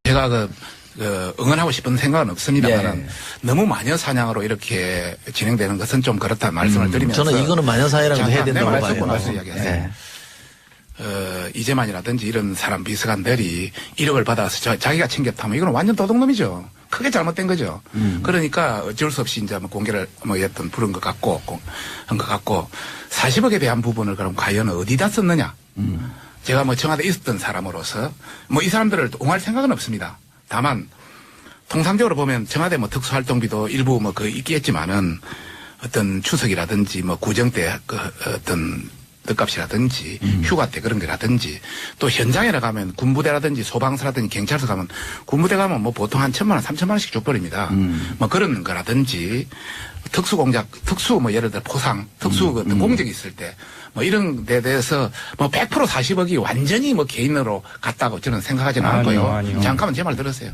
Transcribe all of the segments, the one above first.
제가 응원하고 싶은 생각은 없습니다만 예. 너무 마녀 사냥으로 이렇게 진행되는 것은 좀 그렇다는 말씀을 드리면서 저는 이거는 마녀 사냥이라고 해야 된다고 봐요. 말씀 이야기하세요. 이재만이라든지 이런 사람 비서관들이 1억을 받아서 자기가 챙겼다면 이거는 완전 도둑놈이죠. 크게 잘못된 거죠. 그러니까 어쩔 수 없이 이제 뭐 공개를 했던 부른 것 같고 한 것 같고 40억에 대한 부분을 그럼 과연 어디다 썼느냐. 제가 뭐 청와대에 있었던 사람으로서 뭐 이 사람들을 옹호할 생각은 없습니다. 다만 통상적으로 보면 청와대 뭐 특수활동비도 일부 뭐 있겠지만은 어떤 추석이라든지 뭐 구정 때 어떤 떡값이라든지 휴가 때 그런 거라든지 또 현장에 나가면 군부대라든지 소방서라든지 경찰서 가면 군부대 가면 뭐 보통 한 1,000만 원, 3,000만 원씩 줘버립니다. 뭐 그런 거라든지 특수공작, 뭐 예를 들어 포상, 어떤 공적이 있을 때 뭐 이런 데 대해서 뭐 100% 40억이 완전히 뭐 개인으로 갔다고 저는 생각하지는 않고요. 아니요. 잠깐만 제 말 들으세요.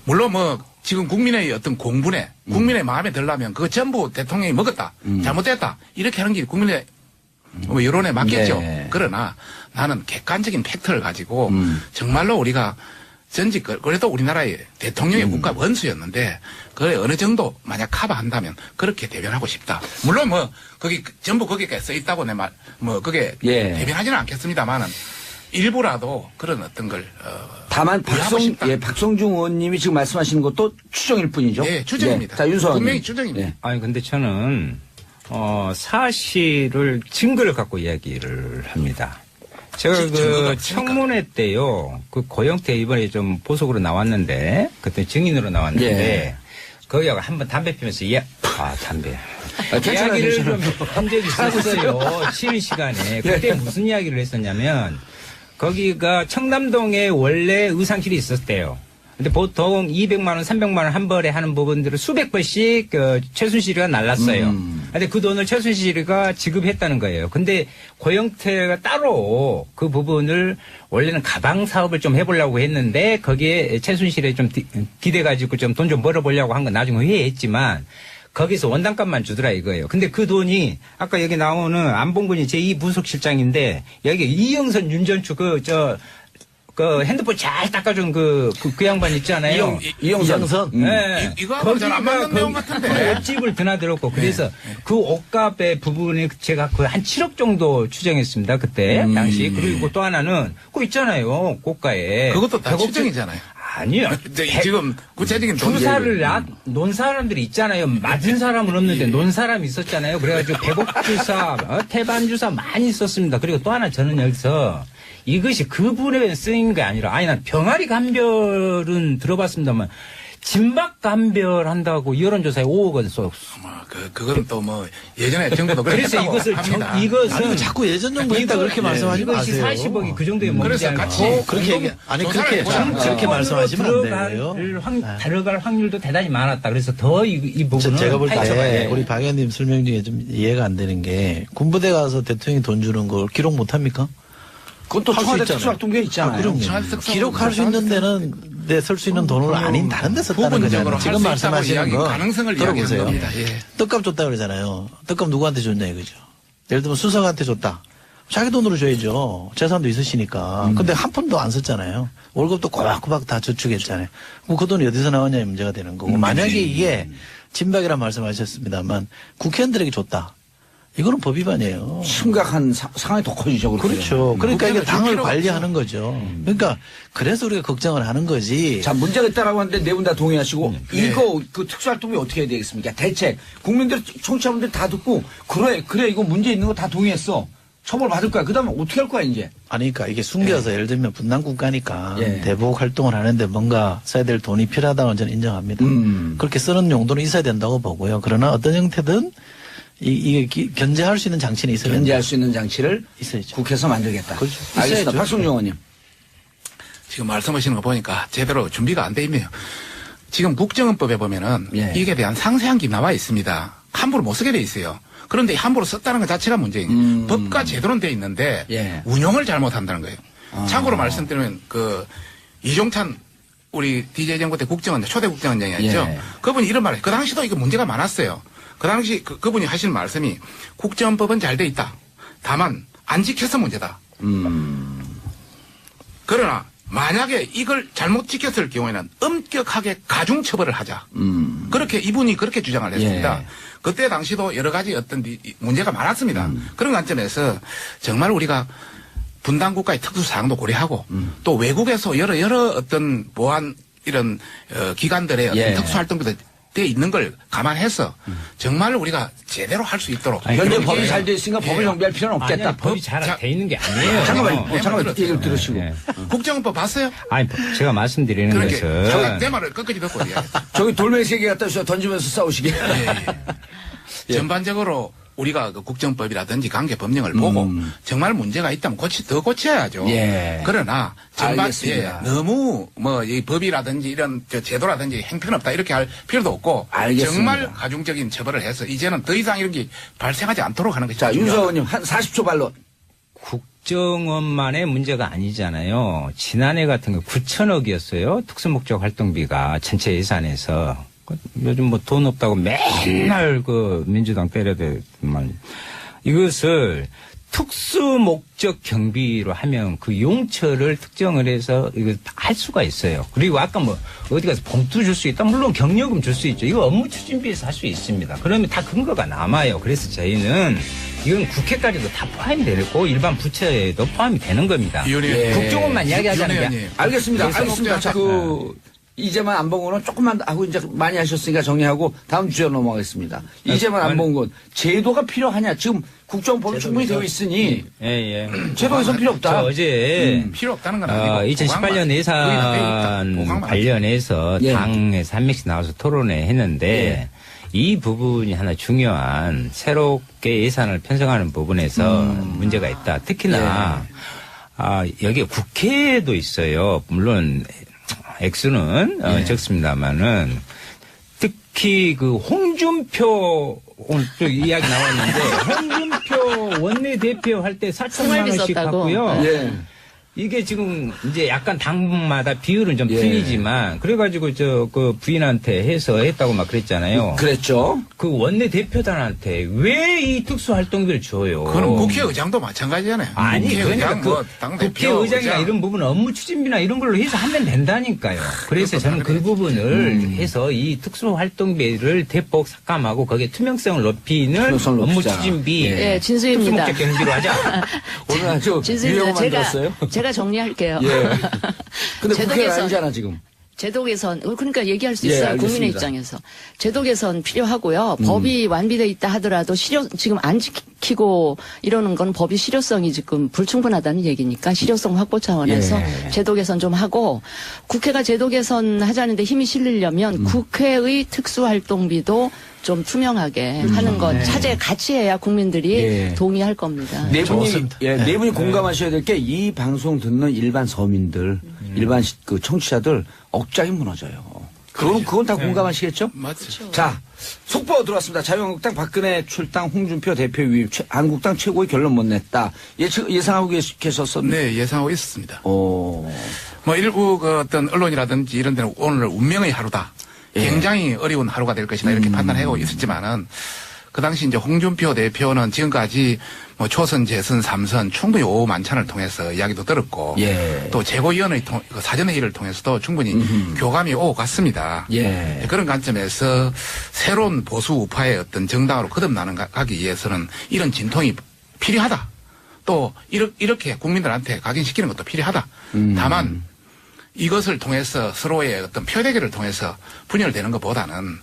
물론 뭐 지금 국민의 어떤 공분에 국민의 마음에 들려면 그거 전부 대통령이 먹었다. 잘못됐다. 이렇게 하는 게 국민의 뭐 여론에 맞겠죠. 네. 그러나 나는 객관적인 팩트를 가지고 정말로 우리가 전직 그래도 우리나라의 대통령의 국가 원수였는데 그걸 어느 정도 만약 커버한다면 그렇게 대변하고 싶다. 물론 뭐 거기 전부 거기에 써 있다고 내 말 뭐 그게 예. 대변하지는 않겠습니다만은 일부라도 그런 어떤 걸 다만 부여하고 싶다. 박성중 의원님이 지금 말씀하시는 것도 추정일 뿐이죠. 예, 추정입니다. 자, 윤소환 분명히 의원님. 추정입니다. 예. 아니 근데 저는 사실을 증거를 갖고 이야기를 합니다. 제가 증거가 그 없으니까. 청문회 때요, 그 고영태 이번에 좀 보석으로 나왔는데 그때 증인으로 나왔는데 예. 거기하고 한번 담배 피면서 담배. 괜찮아요, 이야기를 괜찮아요. 좀 한 적이 있었어요. 쉬는 시간에. 그때 무슨 이야기를 했었냐면 거기가 청담동에 원래 의상실이 있었대요. 근데 보통 200만 원, 300만 원 한 벌에 하는 부분들을 수백 번씩 최순실이가 날랐어요. 근데 그 돈을 최순실이가 지급했다는 거예요. 근데 고영태가 따로 그 부분을 원래는 가방 사업을 좀 해보려고 했는데 거기에 최순실에 좀 기대가지고 좀 돈 좀 벌어보려고 한 건 나중에 회의했지만 거기서 원단값만 주더라 이거예요. 근데 그 돈이 아까 여기 나오는 안봉근이 제2부속실장인데 여기 이영선 윤전추 그 핸드폰 잘 닦아준 그 양반 있잖아요. 이영선. 네. 이거하고는 잘안 맞는 내용 같은데. 옷집을 드나들었고 그래서 그 옷값의 부분이 제가 그 한 7억 정도 추정했습니다. 그때 당시. 그리고 또 하나는 그거 있잖아요. 고가에. 그것도 다 100억 추정이잖아요. 아니요. 지금 구체적인 돈 주사를 논 사람들이 있잖아요. 맞은 사람은 없는데 논 사람이 있었잖아요. 그래가지고 100억 주사, 태반 주사 많이 썼습니다. 그리고 또 하나 저는 여기서 이것이 그분에 쓰인 게 아니라 난 병아리 감별은 들어봤습니다만 진박 감별한다고 여론조사에 5억 원 썼어. 그건 또 뭐 예전에 정부도 그래서 이것을 이것은 자꾸 예전 정부 했다 그렇게 말씀하지 이것이 마세요. 40억이 그 정도에 그래서 머물지 같이 않고 그렇게 얘기 그렇게 말씀하시면 안 돼요. 들어갈 확률도 대단히 많았다. 그래서 더 이 부분은 제가 볼 때 파헤쳐봐야 우리 박 의원님 설명 중에 좀 이해가 안 되는 게 군부대 가서 대통령이 돈 주는 걸 기록 못 합니까? 그것도 할수 청와대 있잖아요. 특수활동비에 있잖아요. 그럼요. 청와대 특수활동비 기록할 수 있는 데는 내 쓸 수 있는 돈을 아닌 다른 데 썼다는 부분적으로 거잖아요. 지금 말씀하시는 거 가능성을 들어보세요. 이야기한 겁니다. 예. 떡값 줬다 그러잖아요. 떡값 누구한테 줬냐 이거죠. 예를 들면 수석한테 줬다. 자기 돈으로 줘야죠. 재산도 있으시니까. 근데 한 푼도 안 썼잖아요. 월급도 꼬박꼬박 다 저축했잖아요. 그럼 그 돈이 어디서 나왔냐의 문제가 되는 거고. 만약에 이게 진박이란 말씀하셨습니다만 국회의원들에게 줬다. 이거는 법 위반이에요. 심각한 상황이 더 커지죠. 그렇죠. 그러니까 이게 당을 필요가 관리하는 거죠. 그러니까 그래서 우리가 걱정을 하는 거지. 자, 문제가 있다라고 하는데 네 분 다 동의하시고 이거 그 특수활동비 어떻게 해야 되겠습니까? 대책 국민들 청취자분들 다 듣고 그래 이거 문제 있는 거 다 동의했어. 처벌 받을 거야. 그다음에 어떻게 할 거야 이제? 아니, 그러니까 이게 숨겨서 예를 들면 분단 국가니까 예. 대북 활동을 하는데 뭔가 써야 될 돈이 필요하다고 저는 인정합니다. 그렇게 쓰는 용도는 있어야 된다고 보고요. 그러나 어떤 형태든 이게 견제할 수 있는 장치는 있어야 된다. 견제할 수 있는 장치를 있어야죠. 국회에서 만들겠다. 그렇죠. 알겠습니다. 있어야죠. 박성용 의원님. 지금 말씀하시는 거 보니까 제대로 준비가 안 돼 있네요. 지금 국정원법에 보면은 예. 이게 대한 상세한 게 나와 있습니다. 함부로 못 쓰게 돼 있어요. 그런데 함부로 썼다는 것 자체가 문제예요. 법과 제도는 돼 있는데 예. 운용을 잘못한다는 거예요. 참고로 말씀드리면 이종찬 우리 DJ 정부 때 국정원장 초대 국정원장이었죠. 예. 그분이 이런 말을 해요. 그 당시도 이거 문제가 많았어요. 그 당시 그분이 하신 말씀이 국정원법은 잘 돼 있다. 다만 안 지켜서 문제다. 그러나 만약에 이걸 잘못 지켰을 경우에는 엄격하게 가중 처벌을 하자. 그렇게 이분이 그렇게 주장을 했습니다. 예. 그때 당시도 여러 가지 어떤 문제가 많았습니다. 그런 관점에서 정말 우리가 분단 국가의 특수 사항도 고려하고 또 외국에서 여러 어떤 보안 이런 기관들의 어떤 예. 특수 활동도 돼 있는 걸 감안해서 정말 우리가 제대로 할 수 있도록 현재 그런 법이 게- 잘 돼 있으니까 법을 정비할 필요는 없겠다. 아니, 법이 잘 돼 있는 게 아니에요. 잠깐만 얘기를 들으시고. 예. 국정원법 봤어요? 아니, 제가 말씀드리는 그렇게 것은 내 말을 끝까지 듣고 얘기해요. 저기 돌멩이 3개 갖다 주셔 던지면서 싸우시게. 예. 전반적으로 우리가 그 국정법이라든지 관계 법령을 보고 정말 문제가 있다면 더 고쳐야죠. 예. 그러나 전반 알겠습니다. 너무 뭐 이 법이라든지 이런 저 제도라든지 형편없다 이렇게 할 필요도 없고 알겠습니다. 정말 가중적인 처벌을 해서 이제는 더 이상 이런 게 발생하지 않도록 하는 것이 자, 중요하다. 윤서원님 한 40초 발로. 국정원만의 문제가 아니잖아요. 지난해 같은 거 9천억이었어요. 특수목적 활동비가 전체 예산에서. 요즘 뭐 돈 없다고 맨날 그 민주당 때려대만 이것을 특수목적 경비로 하면 그 용처를 특정을 해서 이거 할 수가 있어요. 그리고 아까 뭐 어디 가서 봉투 줄 수 있다. 물론 경력금 줄 수 있죠. 이거 업무 추진비에서 할 수 있습니다. 그러면 다 근거가 남아요. 그래서 저희는 이건 국회까지도 다 포함이 되고 일반 부처에도 포함이 되는 겁니다. 위원님. 국정원만 이야기하자는 게 위원님. 알겠습니다. 그래서 알겠습니다. 자, 이제만 안 본 거는 조금만 하고 이제 많이 하셨으니까 정리하고 다음 주제로 넘어가겠습니다. 이제만 안 본 건 제도가 필요하냐? 지금 국정법이 충분히 되어 있으니 예. 제도 개선 필요 없다. 저 어제 필요 없다는 건 아니고 2018년 예산 관련해서 예. 당에서 한 명씩 나와서 토론회 했는데 이 부분이 하나 중요한 새롭게 예산을 편성하는 부분에서 문제가 있다. 특히나 여기에 국회도 있어요. 물론 액수는 적습니다만은 특히 그 홍준표 오늘 또 이야기 나왔는데 홍준표 원내대표 할 때 4천만 원씩 갖고요. 예. 이게 지금 이제 약간 당마다 비율은 좀 예. 틀리지만 그래가지고 저 그 부인한테 해서 했다고 막 그랬잖아요. 그랬죠. 그 원내 대표단한테 왜 이 특수활동비를 줘요? 그럼 국회의장도 마찬가지잖아요. 아니 그러니까 국회의장, 뭐 당대표, 국회의장이나 의장. 이런 부분은 업무 추진비나 이런 걸로 해서 하면 된다니까요. 그래서 저는 그 부분을 해서 이 특수활동비를 대폭 삭감하고 거기에 투명성을 높이는 투명성을 업무 높이자. 추진비 예, 진수입니다. 특수목적 경비로 하자. 오늘 아주 진수입니다. 유형만 들었어요. 제가 정리할게요. 예. 근데 제도 국회가 개선. 아니잖아 지금. 제도 개선, 그러니까 얘기할 수 예, 있어요. 알겠습니다. 국민의 입장에서. 제도 개선 필요하고요. 법이 완비돼 있다 하더라도 지금 안 지키고 이러는 건 법이 실효성이 지금 불충분하다는 얘기니까 실효성 확보 차원에서 예. 제도 개선 좀 하고 국회가 제도 개선 하자는데 힘이 실리려면 국회의 특수활동비도 좀 투명하게 하는 건 차제 같이 해야 국민들이 예. 동의할 겁니다. 네 분이 좋습니다. 네 분이 공감하셔야 될 게 이 방송 듣는 일반 서민들, 일반 그 청취자들 억장이 무너져요. 그건 다 공감하시겠죠? 맞죠. 자, 속보 들어왔습니다. 자유한국당 박근혜 출당 홍준표 대표 위임 한국당 최고의 결론 못 냈다. 예상하고 계셨었는데. 네, 예상하고 있었습니다. 오. 뭐 일부 그 어떤 언론이라든지 이런 데는 오늘 운명의 하루다. 예. 굉장히 어려운 하루가 될 것이다. 이렇게 판단하고 있었지만은 그 당시 이제 홍준표 대표는 지금까지 뭐 초선, 재선, 삼선 충분히 오후 만찬을 통해서 이야기도 들었고 예. 또 최고위원회 그 사전회의를 통해서도 충분히 교감이 오고 갔습니다. 예. 그런 관점에서 새로운 보수 우파의 어떤 정당으로 거듭나가기 위해서는 이런 진통이 필요하다. 또 이렇게 국민들한테 각인시키는 것도 필요하다. 다만 이것을 통해서 서로의 어떤 표대결을 통해서 분열되는 것보다는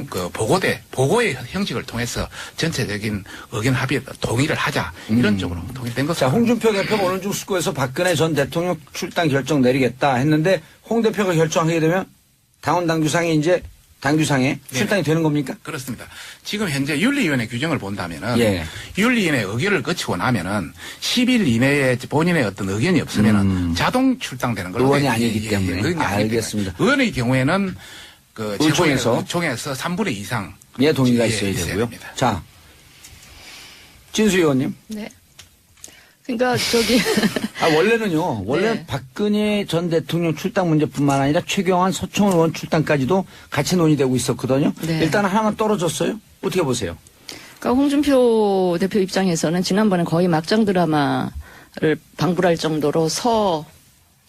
그 보고의 형식을 통해서 전체적인 의견 합의 동의를 하자 이런 쪽으로 동의된 것으로. 자, 홍준표 대표가 오늘 중 숙고에서 박근혜 전 대통령 출당 결정 내리겠다 했는데 홍 대표가 결정하게 되면 당원 당규상에 이제 당규상에 출당이 되는 겁니까? 그렇습니다. 지금 현재 윤리위원회 규정을 본다면은 예. 윤리위원회 의결을 거치고 나면은 10일 이내에 본인의 어떤 의견이 없으면은 자동 출당되는 걸로 의원이 돼- 아니기 때문에. 의원이 아니기 알겠습니다. 때문에. 의원의 경우에는 그 의총에서? 의총에서 3분의 2상 예, 동의가 있어야 있어야 되고요. 됩니다. 자, 진수 의원님. 네. 그러니까 저기 원래는요. 원래 네. 박근혜 전 대통령 출당 문제뿐만 아니라 최경환 서청원 의원 출당까지도 같이 논의되고 있었거든요. 네. 일단 하나만 떨어졌어요. 어떻게 보세요? 그러니까 홍준표 대표 입장에서는 지난번에 거의 막장 드라마를 방불할 정도로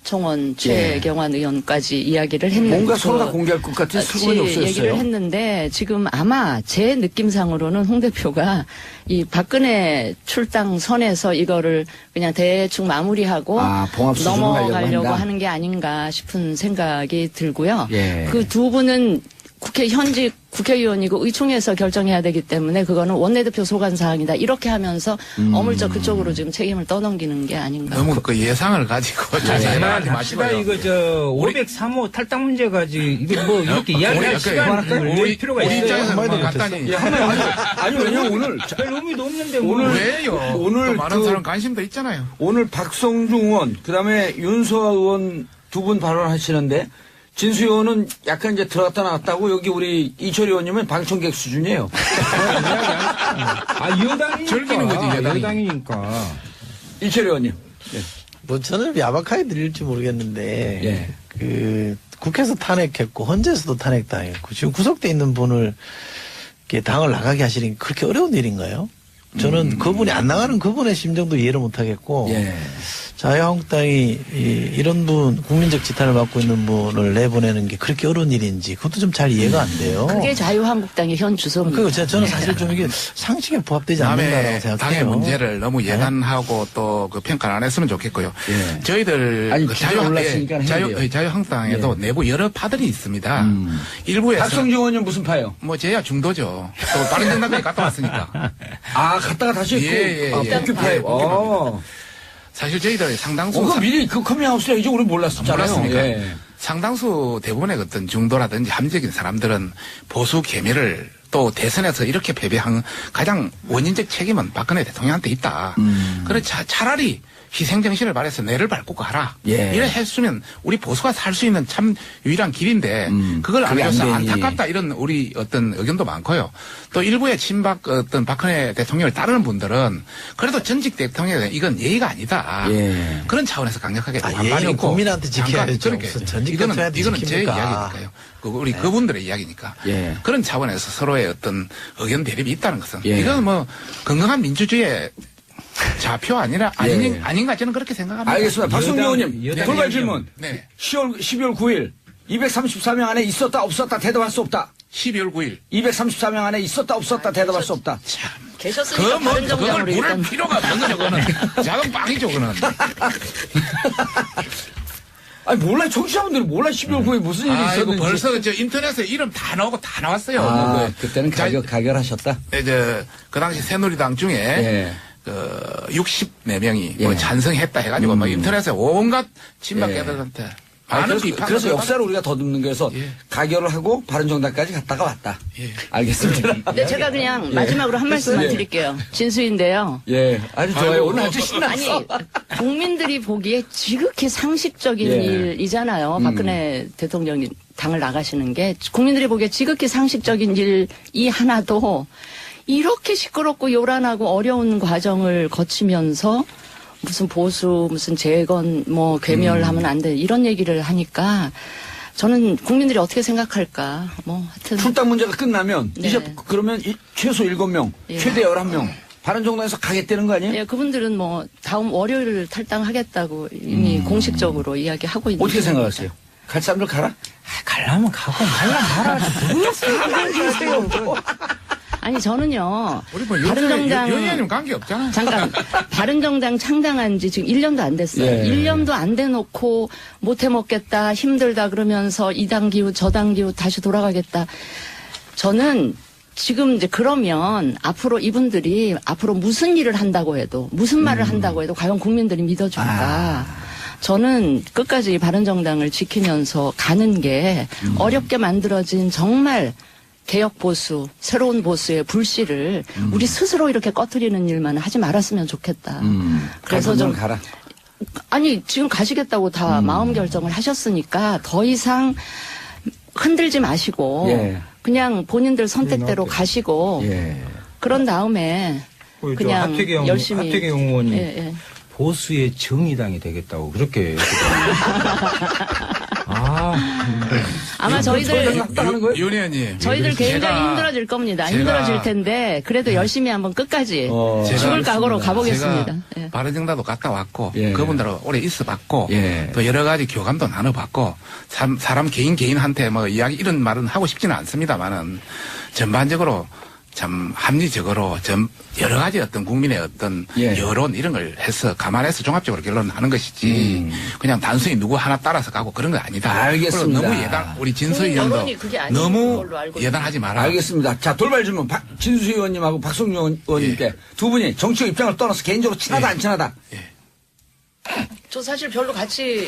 총원 최경환 의원까지 이야기를 했는데 뭔가 서로 다 공개할 것 같은 수건이 없었어요. 얘기를 했는데 지금 아마 제 느낌상으로는 홍 대표가 이 박근혜 출당 선에서 이거를 그냥 대충 마무리하고 봉합 수준으로 가려고 넘어가려고 한다. 하는 게 아닌가 싶은 생각이 들고요. 예. 그 두 분은 현직 국회의원이고 의총에서 결정해야 되기 때문에 그거는 원내대표 소관 사항이다. 이렇게 하면서 어물쩍 그쪽으로 지금 책임을 떠넘기는 게 아닌가. 너무 그 예상을 가지고 자세하지 합시다. 마시고요. 이거 저 503호 탈당 문제 가지고 이거 뭐 이렇게 이야기할 시간을 낼 필요가 우리 있어요. 입장에서 뭐 간단히 아니 왜냐면 오늘 별 의미도 없는데 뭐. 오늘 왜요? 오늘 또 많은 그- 사람 관심도 있잖아요. 오늘 박성중 의원 그다음에 윤소아 의원 두 분 발언하시는데 진수 의원은 약간 이제 들어갔다 나왔다고 여기 우리 이철 의원님은 방청객 수준이에요. 여당이니까. 즐기는 거지, 여당이. 여당이니까. 이철 의원님. 뭐 저는 야박하게 들릴지 모르겠는데 예. 그 국회에서 탄핵했고 헌재에서도 탄핵당했고 지금 구속돼 있는 분을 이렇게 당을 나가게 하시는 게 그렇게 어려운 일인가요? 저는 그분이 안 나가는 그분의 심정도 이해를 못하겠고 예. 자유한국당이 이런 분 국민적 지탄을 받고 있는 분을 내보내는 게 그렇게 어려운 일인지 그것도 좀 잘 이해가 안 돼요. 그게 자유한국당의 현 주소입니다. 그리고 저는 사실 좀 이게 상식에 부합되지 않는다라고 다음에 생각해요. 당의 문제를 너무 예단하고 또 그 평가를 안 했으면 좋겠고요. 예. 저희들 아니, 그 기사가 올랐으니까 해야 돼요. 자유한국당에도 내부 여러 파들이 있습니다. 일부에서 박성중 의원님 무슨 파요? 뭐 제야 중도죠. 또 바른정당까지 갔다 왔으니까. 갔다가 다시 예, 했고. 예. 복귀파요. 복귀파. 사실 저희들 상당수 그 미리 그 커밍아웃을 이제 우리 몰랐었잖아요. 몰랐으니까 예. 상당수 대부분의 어떤 중도라든지 합리적인 사람들은 보수 개미를 또 대선에서 이렇게 패배한 가장 원인적 책임은 박근혜 대통령한테 있다. 그래 차라리 희생정신을 발해서 뇌를 밟고 가라. 예. 이래 했으면 우리 보수가 살 수 있는 참 유일한 길인데 그걸 안 그게 안 해서 되니. 안타깝다 이런 우리 어떤 의견도 많고요. 또 일부의 친박 어떤 박근혜 대통령을 따르는 분들은 그래도 전직 대통령에 이건 예의가 아니다. 예. 그런 차원에서 강력하게 반발이 예의는 있고 국민한테 지켜야죠. 그러니까 무슨 전직 이거는 대통령한테 이거는 제 지킵니까? 이야기니까요. 우리 그분들의 이야기니까. 예. 그런 차원에서 서로의 어떤 의견 대립이 있다는 것은 예. 이건 뭐 건강한 민주주의의 좌표 아니라 예. 아닌가 저는 그렇게 생각합니다. 알겠습니다. 박성중 의원님 여당 돌발 의견. 질문. 네. 12월 9일 234명 안에 있었다 없었다 대답할 수 없다. 12월 9일. 234명 안에 있었다 없었다 대답할 수 없다. 참. 계셨으니까 그뭐 바른 그걸 정당으로 물을 일단 필요가 없는 거죠. 그거는 작은 빵이죠. 그거는. 아니 몰라 청취자분들이 몰라 12월 9일 무슨 일이 이거 있었는지. 벌써 저 인터넷에 이름 다 나오고 다 나왔어요. 아, 그 그때는 가결하셨다. 그 당시 새누리당 중에 예. 그 64명이 예. 뭐 찬성했다 해가지고 막 인터넷에 온갖 친박애들한테 많은 비판을 그래서 받았- 역사를 우리가 더듬는 거에서 예. 가결을 하고 바른정당까지 갔다가 왔다. 예. 알겠습니다. 네, 제가 그냥 마지막으로 한 말씀만 예. 드릴게요. 진수인데요. 예, 아주 좋아요. 아이고. 오늘 아주 신났어. 아니, 국민들이 보기에 지극히 상식적인 예. 일이잖아요. 박근혜 대통령이 당을 나가시는 게 국민들이 보기에 지극히 상식적인 일이 하나도 이렇게 시끄럽고 요란하고 어려운 과정을 거치면서 무슨 보수, 무슨 재건, 뭐 괴멸하면 안 돼. 이런 얘기를 하니까 저는 국민들이 어떻게 생각할까. 뭐 하여튼 출당 문제가 끝나면 네. 이제 그러면 최소 7명, 예. 최대 11명 바른정당에서 가겠다는 거 아니에요? 예, 그분들은 뭐 다음 월요일 탈당하겠다고 이미 공식적으로 이야기하고 있는 어떻게 중입니다. 생각하세요? 갈 사람들 가라? 가려면 가고 말라 말아. 아니 저는요. 우리 뭐 바른정당 연예인님 관계 없잖아. 잠깐 바른정당 창당한 지 지금 1년도 안 됐어요. 예. 1년도 안 돼 놓고 못 해 먹겠다, 힘들다 그러면서 이당 기후 저당 기후 다시 돌아가겠다. 저는 지금 이제 그러면 앞으로 이분들이 앞으로 무슨 일을 한다고 해도 무슨 말을 한다고 해도 과연 국민들이 믿어줄까? 저는 끝까지 바른정당을 지키면서 가는 게 어렵게 만들어진 정말 개혁 보수, 새로운 보수의 불씨를 우리 스스로 이렇게 꺼트리는 일만 하지 말았으면 좋겠다. 그래서 좀 가라. 아니 지금 가시겠다고 다 마음 결정을 하셨으니까 더 이상 흔들지 마시고 예. 그냥 본인들 선택대로 가시고 예. 그런 다음에 그냥 열심히 하태경 의원님 예, 예. 보수의 정의당이 되겠다고 그렇게 아마 저희들 합당하는 거예요? 윤 의원님. 저희들 굉장히 힘들어질 겁니다. 힘들어질 텐데 그래도 열심히 한번 끝까지 죽을 각오로 가보겠습니다. 제가 예. 바른정당도 갔다 왔고 예. 그분들하고 오래 있어봤고 예. 또 여러 가지 교감도 나눠봤고 사람 개인한테 뭐 이야기 이런 말은 하고 싶지는 않습니다만은 전반적으로 참 합리적으로 여러 가지 어떤 국민의 어떤 예. 여론 이런 걸 해서 감안해서 종합적으로 결론하는 것이지 그냥 단순히 누구 하나 따라서 가고 그런 거 아니다. 알겠습니다. 그리고 너무 우리 진서 의원도 여론이 그게 아닌 너무 걸로 알고 예단하지 마라. 알겠습니다. 자, 돌발 질문. 진수 의원님하고 박성준 의원님께 두 분이 정치적 입장을 떠나서 개인적으로 친하다, 안 친하다? 저 사실 별로 같이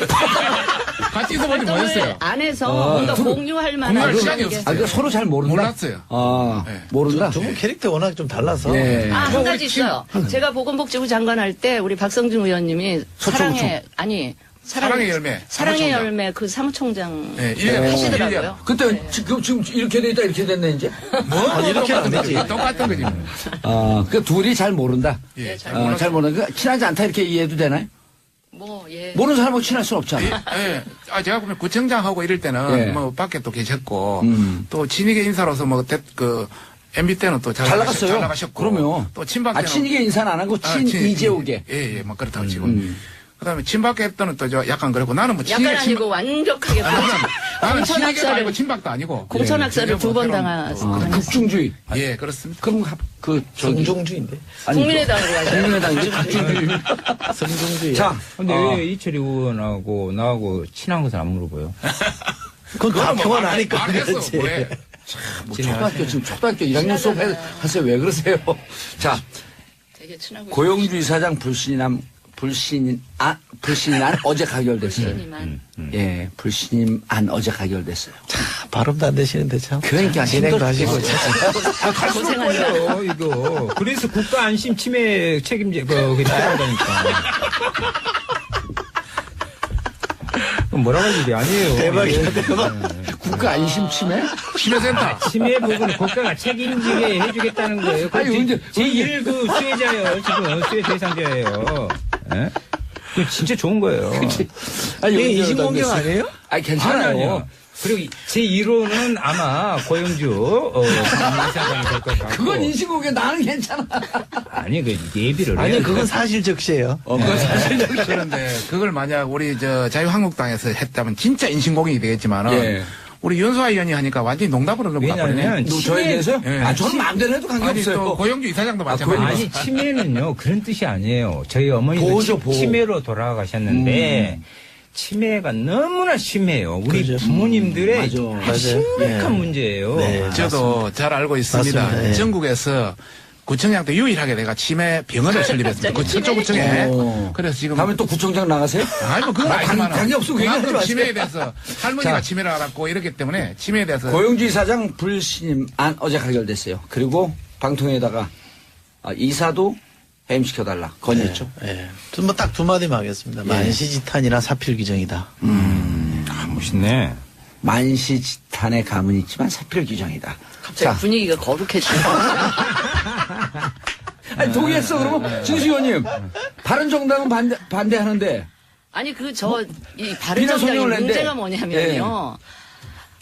같이 있어보지 활동을 못했어요. 안 해서 뭔가 공유할 만한 공유할 그런 시간이 게- 없었어요. 그러니까 서로 잘 모른다? 몰랐어요. 아, 모른다? 두 분 캐릭터 워낙 좀 달라서. 예. 아, 한 가지 있어요. 제가 보건복지부 장관 할 때 우리 박성준 의원님이 사랑의 사랑의 열매. 사랑의 사무총장. 열매 그 사무총장 네, 1년 하시더라고요. 그때 지금 이렇게 돼 있다, 이렇게 됐네, 이제? 뭐 이렇게 안 되지. 똑같은 거지. 뭐. 그 둘이 잘 모른다. 예, 잘 잘 모른다. 그 친하지 않다, 이렇게 이해해도 되나요? 예. 모르는 사람하고 친할 수는 없잖아. 예. 제가 보면 구청장하고 이럴 때는 예. 뭐 밖에 또 계셨고 또 친이계 인사로서 뭐 MB 때는 또 잘 나갔어요. 잘 나가셨고 그럼요. 또 친박 아, 때는 친이계 인사는 안 하고 친이재욱에. 예, 뭐 그렇다고 치고. 그다음에 친박계 때는 또 저 약간 그랬고 나는 뭐 약간 아니고 완벽하게 나는 친이계도 아니고 공천학사를 친박도 아니고. 공천학사를 예. 두 번 그런- 당한 극중주의. 예, 그렇습니다. 그럼 성종주의인데. 국민의당으로 가죠. 국민의당이지, 극중주의. 성종주의. 자, 근데 왜 이철이 의원하고 나하고 친한 것을 안 물어봐요? 그건 다 평안 하니까. 말했어. 그렇지. 왜? 초등학교 1학년 수업 하세요. 왜 그러세요? 자, 되게 친하고 고용주 이사장 불신안 어제 가결됐어요. 있으니만. 예, 불신안 어제 가결됐어요. 발음도 안 되시는데 참. 그러니까 진행도 하시고. 고생하죠, 이거. 그래서 국가 안심 침해 책임제, 필요하다니까. 뭐라고 하지? 아니에요. 대박이야, 대박. 국가 안심 침해? 심해센터. 침해 부분은 국가가 책임지게 해주겠다는 거예요. 아니, 언제- 제1 그 수혜자예요, 지금. 수혜 대상자예요. 예? 그 진짜 좋은 거예요. 아니, 이게 언제 인신공격 그랬어요? 아니에요? 아니, 괜찮아요. 아니요. 그리고 제1호는 아마 고영주 이사장이 될 것 같고. 그건 인신공격 나는 괜찮아. 아니, 그 예비를 아니, 해야 그건 돼. 사실 적시예요. 그건 사실 그런데 그걸 만약 우리 자유한국당에서 했다면 진짜 인신공격이 되겠지만은 예. 우리 윤소아 의원이 하니까 완전히 농담으로 넘어가버리네. 왜냐면 저에 대해서? 예. 아, 저는 마음대로 해도 아니 관계없어요. 또 고영주 이사장도 마찬가지고. 아니 치매는요 그런 뜻이 아니에요. 저희 어머니도 보호죠, 보호. 치매로 돌아가셨는데 치매가 너무나 심해요. 우리 그죠. 부모님들의 맞아. 심각한 예. 문제예요. 네. 저도 잘 알고 있습니다. 맞습니다. 예. 전국에서 구청장 때 유일하게 내가 치매 병원을 설립했습니다. 그 서초 구청에. 어. 그래서 지금 다음에 또 구청장 나가세요? 아니 뭐 그건 아니지만 관계 없으면 얘기하지 그만큼 마세요. 치매에 대해서 할머니가 자. 치매를 알았고 이렇기 때문에 치매에 대해서 고용주 이사장 불신안 어제 가결됐어요. 그리고 방통위에다가 이사도 해임시켜달라 건의했죠. 예. 딱 두 마디만 하겠습니다. 만시지탄이나 사필 규정이다. 멋있네. 만시지탄의 감은 있지만 사필 규정이다. 갑자기 분위기가 거룩해지네. 아니, 동의했어, 그러면? 진수 의원님. 바른정당은 반대하는데. 아니 이 비난 바른정당의 성명을 냈는데. 문제가 뭐냐면요.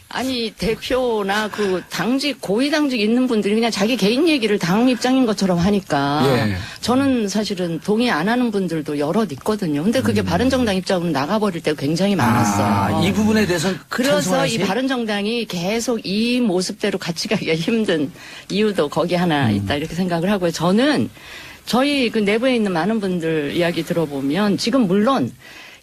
아니 대표나 그 당직 고위당직 있는 분들이 그냥 자기 개인 얘기를 당 입장인 것처럼 하니까 예. 저는 사실은 동의 안 하는 분들도 여럿 있거든요. 근데 그게 바른정당 입장으로 나가버릴 때가 굉장히 많았어요. 이 부분에 대해서는 그래서 이 찬성하세요? 바른정당이 계속 이 모습대로 같이 가기가 힘든 이유도 거기 하나 있다 이렇게 생각을 하고요. 저는 저희 그 내부에 있는 많은 분들 이야기 들어보면 지금 물론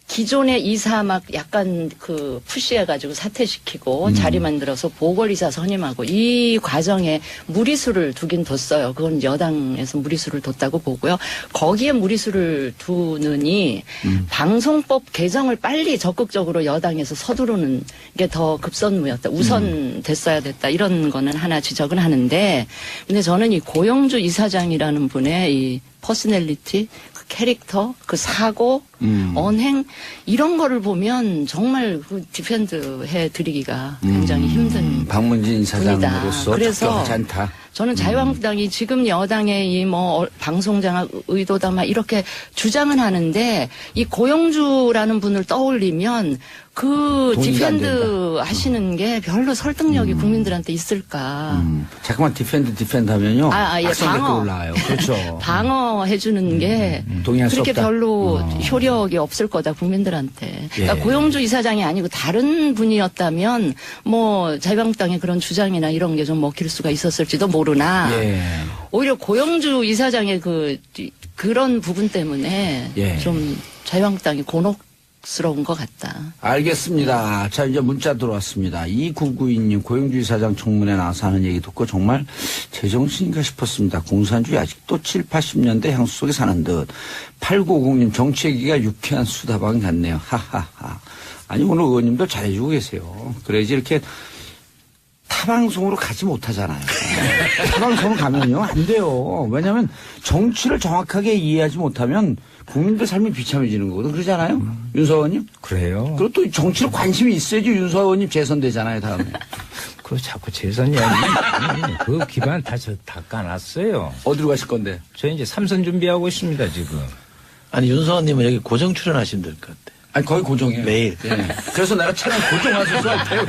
기존의 이사 막 약간 그 푸시해가지고 사퇴시키고 자리 만들어서 보궐이사 선임하고 이 과정에 무리수를 두긴 뒀어요. 그건 여당에서 무리수를 뒀다고 보고요. 거기에 무리수를 두느니 방송법 개정을 빨리 적극적으로 여당에서 서두르는 게 더 급선무였다. 우선 됐어야 됐다. 이런 거는 하나 지적은 하는데 근데 저는 이 고영주 이사장이라는 분의 이 퍼스널리티, 그 캐릭터, 그 사고 언행 이런 거를 보면 정말 그 디펜드 해드리기가 굉장히 힘든 박문진 이사장으로서 그래서 적격하지 않다. 저는 자유한국당이 지금 여당의 이 뭐 방송장악 의도다 막 이렇게 주장은 하는데 이 고영주라는 분을 떠올리면 그 동의가 안 디펜드 하시는 게 별로 설득력이 국민들한테 있을까. 자꾸만 디펜드 하면요. 예, 악성 댓글 방어. 올라와요. 그렇죠. 방어해주는 게 동의할 수 그렇게 없다. 별로 효력이 없을 거다 국민들한테. 그러니까 예. 고영주 이사장이 아니고 다른 분이었다면 뭐 자유한국당의 그런 주장이나 이런 게 좀 먹힐 수가 있었을지도 모르나 예. 오히려 고영주 이사장의 그런 부분 때문에 예. 좀 자유한국당이 곤혹스러운 것 같다. 알겠습니다. 자, 이제 문자 들어왔습니다. 2992님, 고영주 이사장 청문회 나와서 하는 얘기 듣고 정말 제정신인가 싶었습니다. 공산주의 아직도 7, 80년대 향수 속에 사는 듯. 8950님, 정치 얘기가 유쾌한 수다방 같네요. 하하하. 아니, 오늘 의원님도 잘해주고 계세요. 그래야지 이렇게 타방송으로 가지 못하잖아요. 타방송으로 가면요, 안 돼요. 왜냐하면 정치를 정확하게 이해하지 못하면 국민들 삶이 비참해지는 거거든. 그러잖아요? 윤서 의원님? 그래요. 그리고 또 정치로 관심이 있어야지 윤서 의원님 재선되잖아요, 다음에. 그 자꾸 재선 이야기. 그 기반 다 까놨어요. 어디로 가실 건데? 저 이제 삼선 준비하고 있습니다, 지금. 아니 윤서원님은 여기 고정 출연하시면 될 것 같아. 아니, 거의 고정이에요. 매일. 예. 그래서 내가 차라리 고정하셔서 할 테요.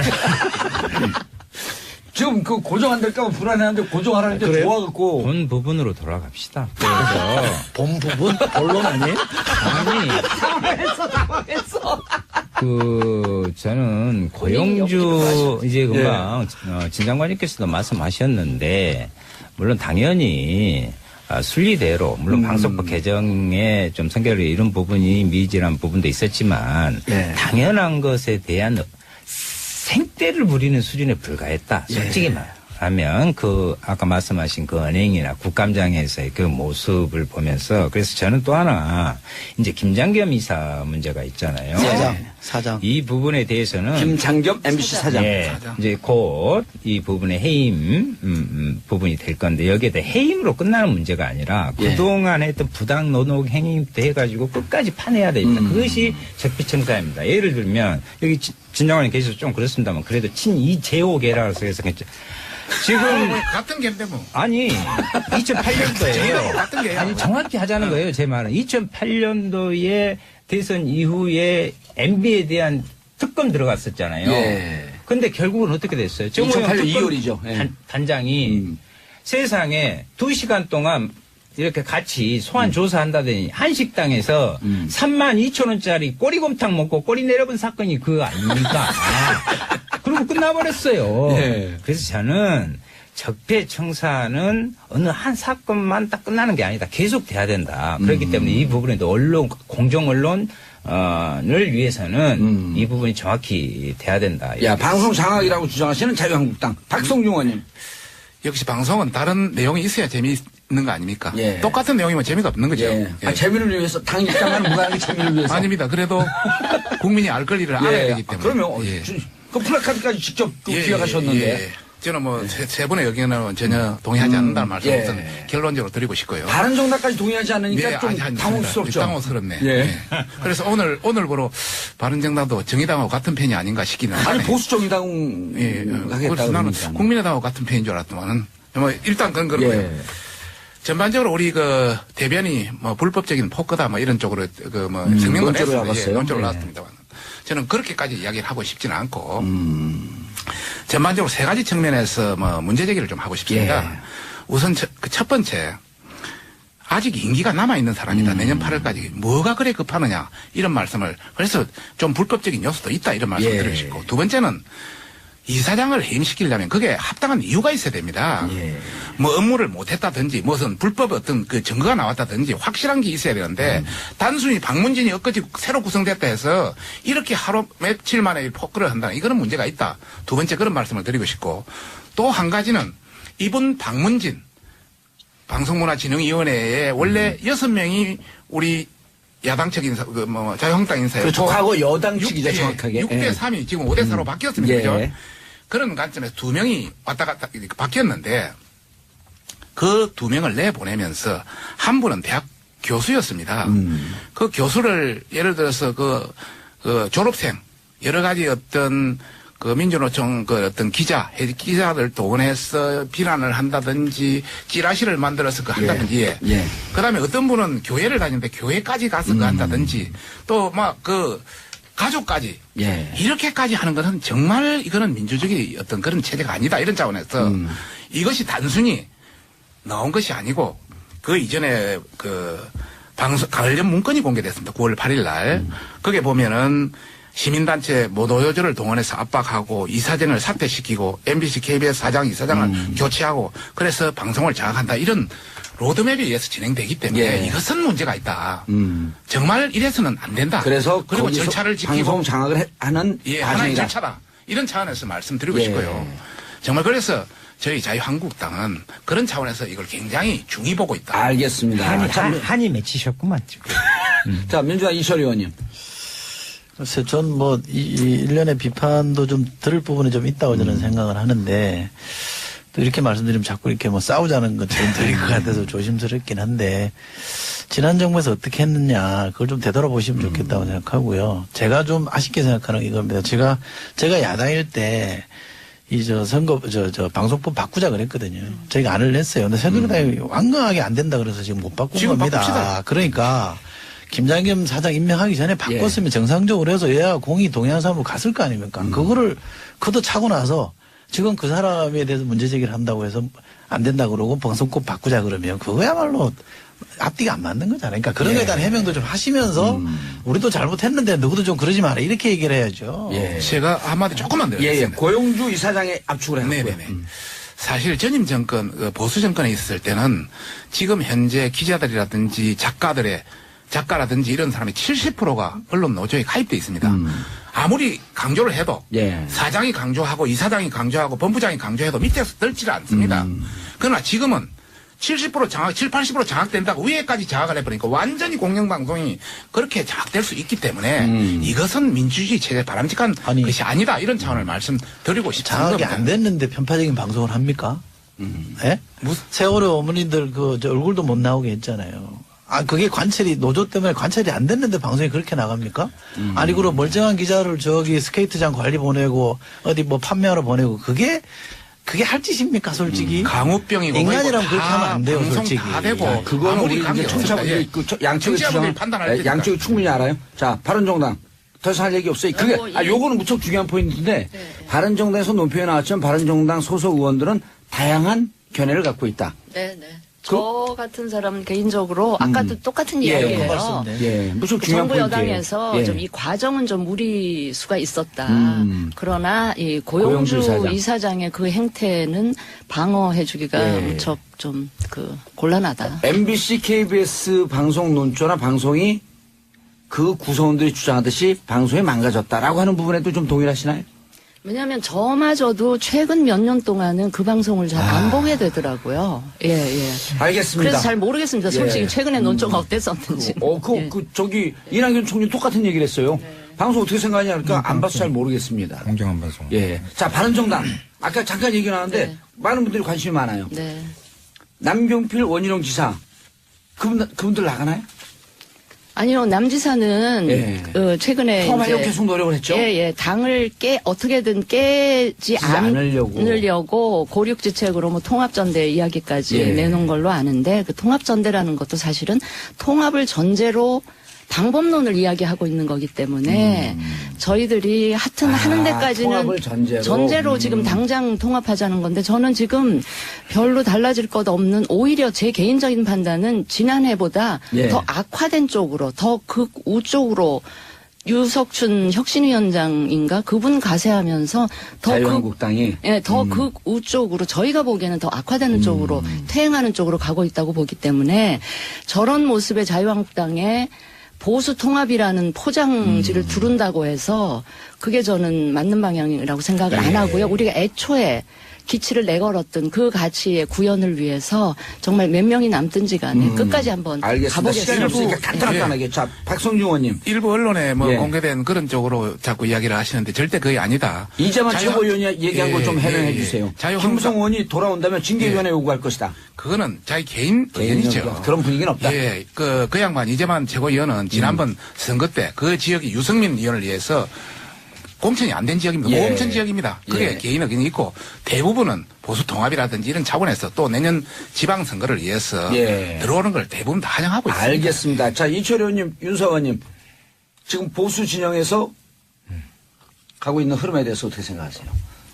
지금 그 고정한달까봐 불안해하는데 고정하라는데 그래요? 좋아갖고. 본 부분으로 돌아갑시다. 그래서 본 부분 본론 아니에요? 아니 저는 고영주 이제 금방 진 장관님께서도 말씀하셨는데 물론 당연히 순리대로 물론 방송법 개정에 좀 성격을 이런 부분이 미진한 부분도 있었지만 당연한 것에 대한 생떼를 부리는 수준에 불과했다. 솔직히 말하면 그 아까 말씀하신 그 은행이나 국감장에서의 그 모습을 보면서 그래서 저는 또 하나 이제 김장겸 이사 문제가 있잖아요. 사장. 이 부분에 대해서는 김장겸 MBC 사장. 예, 이제 곧 이 부분의 해임 부분이 될 건데 여기에 대해 해임으로 끝나는 문제가 아니라 그동안 했던 부당 노동 행위부터 해가지고 끝까지 파내야 됩니다. 그것이 적폐청사입니다. 예를 들면 여기 진 장관님 계셔서 좀 그렇습니다만 그래도 친이재호계라서 해서 지금 같은 개인데 뭐. 아니 2008년도에요. 같은 게요. 아니 정확히 하자는 거예요. 제 말은 2008년도에 대선 이후에 MB에 대한 특검 들어갔었잖아요. 예. 근데 결국은 어떻게 됐어요? 2008년 2월이죠. 예. 단장이 세상에 2시간 동안 이렇게 같이 소환 조사한다더니 한식당에서 32,000원짜리 꼬리곰탕 먹고 꼬리 내려본 사건이 그거 아닙니까? 그리고 끝나버렸어요. 예. 그래서 저는 적폐청사는 어느 한 사건만 딱 끝나는 게 아니다. 계속 돼야 된다. 그렇기 때문에 이 부분에도 언론, 공정언론, 을 위해서는 이 부분이 정확히 돼야 된다. 야, 방송 장악이라고 주장하시는 자유한국당 박성중 의원님. 역시 방송은 다른 내용이 있어야 재미있는 거 아닙니까? 예. 똑같은 내용이면 재미가 없는 거죠. 예. 예. 재미를 위해서 당 입장하는 무관하게 재미를 위해서. 아닙니다. 그래도 국민이 알 권리를 알아야 되기 때문에. 그러면 예. 그 플래카드까지 직접 예, 기획하셨는데. 예. 저는 뭐 세 분의 의견은 전혀 동의하지 않는다는 말씀을 우선 결론적으로 드리고 싶고요. 다른 정당까지 동의하지 않으니까 예, 좀 아니, 당혹스럽죠. 당혹스럽네. 예. 예. 그래서 오늘부로 바른정당도 정의당하고 같은 편이 아닌가 싶기는 아니 하네요. 보수 정의당 예. 하겠다 그래서 나는 그러니까. 국민의당하고 같은 편인 줄 알았더만은 뭐 일단 그건 그렇고요. 예. 전반적으로 우리 그 대변이 뭐 불법적인 포크다 뭐 이런 쪽으로 그 뭐 성명을 논조로 했어요. 나갔어요. 예, 논조로 예. 나왔습니다만 저는 그렇게까지 이야기를 하고 싶지는 않고 전반적으로 세 가지 측면에서 뭐 문제 제기를 좀 하고 싶습니다. 예. 우선 첫 번째 아직 임기가 남아있는 사람이다. 내년 8월까지 뭐가 그래 급하느냐 이런 말씀을 그래서 좀 불법적인 요소도 있다 이런 말씀을 예. 드리고 싶고 두 번째는 이사장을 해임시키려면 그게 합당한 이유가 있어야 됩니다. 예. 뭐 업무를 못했다든지 무슨 불법 어떤 그 증거가 나왔다든지 확실한 게 있어야 되는데 단순히 방문진이 엊그제 새로 구성됐다 해서 이렇게 하루 며칠 만에 폭거를 한다는 이거는 문제가 있다. 두 번째 그런 말씀을 드리고 싶고 또 한 가지는 이번 방문진 방송문화진흥위원회에 원래 6명이 우리 야당측 인사, 자유한국당 인사였고. 그렇죠. 과거 여당 측이죠, 정확하게. 6대 3이 지금 5대 4로 바뀌었습니다. 예. 그죠? 그런 관점에서 2명이 왔다 갔다 이렇게 바뀌었는데 그 2명을 내보내면서 한 분은 대학 교수였습니다. 그 교수를 예를 들어서 그 졸업생 여러 가지 어떤 그 민주노총 그 어떤 기자들 동원해서 비난을 한다든지 찌라시를 만들어서 그 한다든지 예. 그다음에 어떤 분은 교회를 다니는데 교회까지 가서 그 한다든지 또 막 그 가족까지 예. 이렇게까지 하는 것은 정말 이거는 민주주의 어떤 그런 체제가 아니다 이런 차원에서 이것이 단순히 나온 것이 아니고 그 이전에 그 방송 관련 문건이 공개됐습니다. 9월 8일 날 거기에 보면은 시민단체 노조를 동원해서 압박하고 이사장을 사퇴시키고 MBC, KBS 사장, 이사장을 교체하고 그래서 방송을 장악한다 이런 로드맵에 의해서 진행되기 때문에 예. 이것은 문제가 있다. 정말 이래서는 안 된다. 그래서 그리고 거기서 절차를 지키고 방송 장악을 하는 예, 하나의 과정이다. 절차다. 이런 차원에서 말씀드리고 예. 싶고요. 정말 그래서 저희 자유한국당은 그런 차원에서 이걸 굉장히 중히 보고 있다. 알겠습니다. 한이 맺히셨구만, 지금. 자, 민주당 이철 의원님. 글쎄, 전 뭐, 일련의 비판도 좀 들을 부분이 좀 있다고 저는 생각을 하는데, 또 이렇게 말씀드리면 자꾸 이렇게 뭐 싸우자는 것처럼 들릴 것 같아서 조심스럽긴 한데, 지난 정부에서 어떻게 했느냐, 그걸 좀 되돌아보시면 좋겠다고 생각하고요. 제가 좀 아쉽게 생각하는 게 이겁니다. 제가 야당일 때, 방송법 바꾸자 그랬거든요. 저희가 안을 냈어요. 근데 새누리당이 완강하게 안 된다 그래서 지금 못 바꾼 지금 겁니다. 바꿉시다. 그러니까, 김장겸 사장 임명하기 전에 바꿨으면 정상적으로 해서 여야 공이 동의한 사람으로 갔을 거 아닙니까? 그거를 걷어차고 나서 지금 그 사람에 대해서 문제 제기를 한다고 해서 안 된다 그러고 방송법 바꾸자 그러면 그거야말로 앞뒤가 안 맞는 거잖아요. 그러니까 그런 거에 대한 해명도 좀 하시면서 우리도 잘못했는데 누구도 좀 그러지 마라 이렇게 얘기를 해야죠. 예. 제가 한마디 조금만 더 예, 예. 하겠습니다. 고용주 이사장의 압축을 했고요. 네네네. 사실 전임 정권, 그 보수 정권에 있을 때는 지금 현재 기자들이라든지 작가라든지 이런 사람이 70%가 언론 노조에 가입돼 있습니다. 아무리 강조를 해도 예. 사장이 강조하고 이사장이 강조하고 본부장이 강조해도 밑에서 들지를 않습니다. 그러나 지금은 70% 장악, 70, 80% 장악된다고 위에까지 장악을 해버리니까 완전히 공영방송이 그렇게 장악될 수 있기 때문에 이것은 민주주의 체제 바람직한 것이 아니다 이런 차원을 말씀드리고 싶습니다. 장악이 안 됐는데 편파적인 방송을 합니까? 예? 세월호 어머니들 저 얼굴도 못 나오게 했잖아요. 그게 노조 때문에 관찰이 안 됐는데 방송이 그렇게 나갑니까? 아니, 그리고 멀쩡한 기자를 저기 스케이트장 관리 보내고 어디 뭐 판매하러 보내고 그게 할 짓입니까, 솔직히? 강우병이고 인간이라면 그렇게 하면 안 돼요, 방송 솔직히. 다 되고 자, 그거는 아무리 우리 관계 이제 청취자분들이 있고 양쪽의 청취자분들이 주장, 판단할 테니까. 양쪽이 충분히 알아요. 자, 바른정당. 더 이상 할 얘기 없어요. 그게, 요거는 무척 중요한 포인트인데, 바른정당에서 논평에 나왔지만 바른정당 소속 의원들은 다양한 견해를 갖고 있다. 네. 저 같은 사람 개인적으로 아까도 똑같은 이야기예요. 맞습니다. 예, 무척 중요한 정부 포인트예요. 여당에서 예. 좀 이 과정은 좀 무리수가 있었다. 그러나 이 고용주 고용주 이사장의 그 행태는 방어해주기가 예. 무척 좀 곤란하다. MBC, KBS 방송 논조나 방송이 그 구성원들이 주장하듯이 방송이 망가졌다라고 하는 부분에도 좀 동의하시나요? 왜냐하면 저마저도 최근 몇 년 동안은 그 방송을 잘 안 보게 되더라고요. 예. 알겠습니다. 그래서 잘 모르겠습니다. 솔직히 예. 최근에 논조가 어땠었는지. 예. 저기 이낙연 총리 똑같은 얘기를 했어요. 방송 어떻게 생각하냐 그러니까 안 봐서 잘 모르겠습니다. 공정한 방송. 예. 자, 바른정당. 아까 잠깐 얘기 나왔는데 네. 많은 분들이 관심이 많아요. 네. 남경필 원희룡 지사. 그분들 나가나요? 아니요, 남지사는 예. 최근에 통합하려고 이제 계속 노력을 했죠. 예. 당을 어떻게든 깨지 않으려고 고륙지책으로 뭐 통합전대 이야기까지 예. 내놓은 걸로 아는데 그 통합전대라는 것도 사실은 통합을 전제로 방법론을 이야기하고 있는 거기 때문에 저희들이 하여튼 하는 데까지는 통합을 전제로. 지금 당장 통합하자는 건데 저는 지금 별로 달라질 것 없는 오히려 제 개인적인 판단은 지난해보다 예. 더 악화된 쪽으로 더 극우 쪽으로 유석춘 혁신위원장인가 그분 가세하면서 자유한국당이 더 극우 쪽으로 저희가 보기에는 더 악화되는 쪽으로 퇴행하는 쪽으로 가고 있다고 보기 때문에 저런 모습의 자유한국당에 보수 통합이라는 포장지를 두른다고 해서 그게 저는 맞는 방향이라고 생각을 안 하고요. 우리가 애초에 기치를 내걸었던 그 가치의 구현을 위해서 정말 몇 명이 남든지 간에 끝까지 한번 알겠습니다. 시간이 가보겠습니다. 없으니까 간단하게. 자, 박성중 의원님. 일부 언론에 뭐 예. 공개된 그런 쪽으로 자꾸 이야기를 하시는데 절대 그게 아니다. 이재만 최고위원이 얘기한 걸 좀 예, 해명해 예, 주세요. 자유한국당- 김무성 의원이 돌아온다면 징계위원회 요구할 것이다. 그거는 자기 개인 의견이죠. 그런 분위기는 없다. 예, 그 양반 이재만 최고위원은 지난번 선거 때 그 지역이 유승민 의원을 위해서 공천이 안 된 지역입니다. 예. 공천 지역입니다. 그게 예. 개인 의견이 있고 대부분은 보수 통합이라든지 이런 차원에서 또 내년 지방선거를 위해서 예. 들어오는 걸 대부분 다 환영하고 있습니다. 알겠습니다. 자, 이철 의원님, 윤석 의원님. 지금 보수 진영에서 가고 있는 흐름에 대해서 어떻게 생각하세요?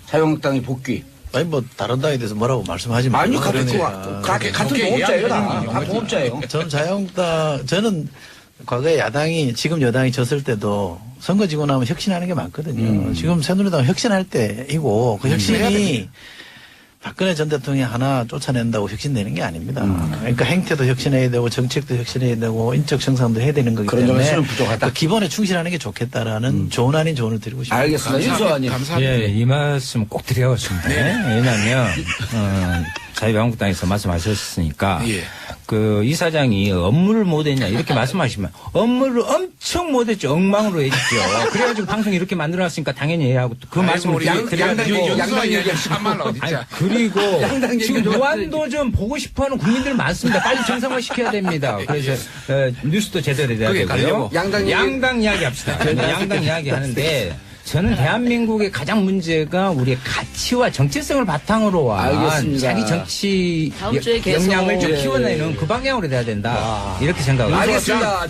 자유한국당의 복귀. 아니 뭐 다른 당에 대해서 뭐라고 말씀하지 마세요. 아니, 같은 그러니까. 동업자예요, 다 동업자예요. 저는 자유한국당 저는 과거에 야당이 지금 여당이 졌을 때도 선거 지고 나면 혁신하는 게 많거든요. 지금 새누리당 혁신할 때이고 그 혁신이 박근혜 전 대통령이 하나 쫓아낸다고 혁신되는 게 아닙니다. 그러니까 행태도 혁신해야 되고 정책도 혁신해야 되고 인적 성상도 해야 되는 거기 그런 때문에 점에서는 부족하다. 그 기본에 충실하는 게 좋겠다라는 조언 아닌 조언을 드리고 싶습니다. 알겠습니다. 윤석 의원님. 감사합니다. 예, 이 말씀 꼭 드려야겠습니다. 왜냐하면 자유한국당에서 말씀하셨으니까 예. 그 이사장이 업무를 못했냐 이렇게 말씀하시면 업무를 엄청 못했죠. 엉망으로 했죠. 그래가지고 방송 이렇게 만들어놨으니까 당연히 해야 하고 그 말씀을 우리 드려야 되고 양당 얘기하시고 참말로 아니, 진짜. 그리고 양당 지금 얘기를 무한도전 보고 싶어하는 국민들 많습니다. 빨리 정상화 시켜야 됩니다. 그래서 뉴스도 제대로 해야 그게 되고요. 가려고. 양당 이야기 합시다. 양당 이야기 하는데 저는 대한민국의 가장 문제가 우리의 가치와 정체성을 바탕으로 한 알겠습니다. 자기 정치 다음 주에 계속. 역량을 좀 키워내는 그 방향으로 돼야 된다. 이렇게 생각합니다. 알겠습니다.